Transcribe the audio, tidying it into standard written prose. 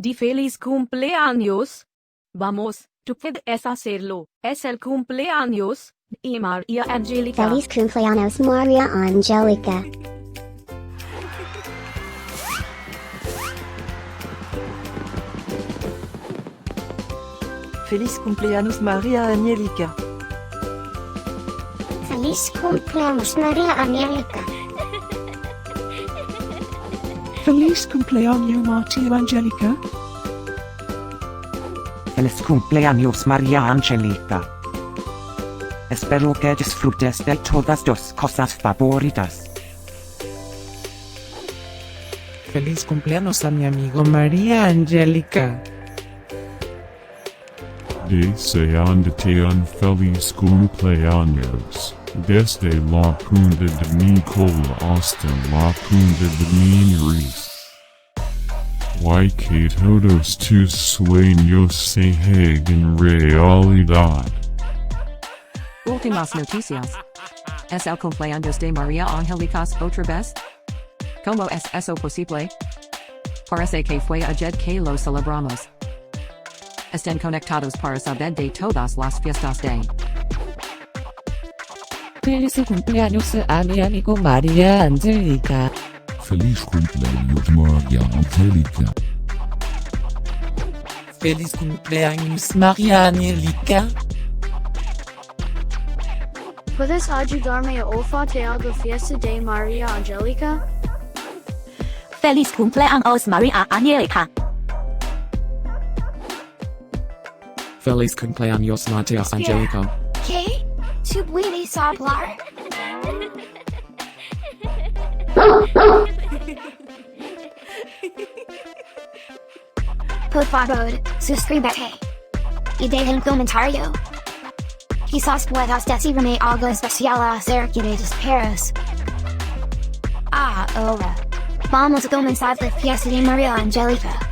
di feliz cumpleaños. Vamos, tú puedes hacerlo. Es el cumpleaños de Maria Angelica. Feliz Cumpleaños Maria Angelica. Feliz Cumpleaños Maria Angelica. Feliz Cumpleaños Maria Angelica. Feliz Cumpleaños Maria Angelica. Feliz Cumpleaños Maria Angelica. Espero que disfrutes de todas tus cosas favoritas. Feliz cumpleaños a mi amigo Maria Angelica. Deseándote un feliz cumpleaños, desde la punta de mi cola hasta la punta de mi nariz. Que todos tus sueños se hagan realidad. Últimas noticias. Es el cumpleaños de Maria Angelica otra vez? ¿Cómo es eso posible? Parece que fue ayer que lo celebramos. Estén conectados para saber de todas las fiestas de. Feliz cumpleaños a mi amigo Maria Angelica. Feliz cumpleaños Maria Angelica. Feliz cumpleaños Maria Angelica. ¿Puedes ayudarme a olfatear la fiesta de Maria Angelica? Feliz cumpleaños Maria Angelica. Feliz cumpleaños Maria Angelica. ¿Qué? ¿Tú puedes hablar? Por favor, suscríbete. Y deja un comentario. Quizás puedas decirme algo especial acerca de tus perros. Ahora, vamos a comenzar la fiesta de Maria Angelica.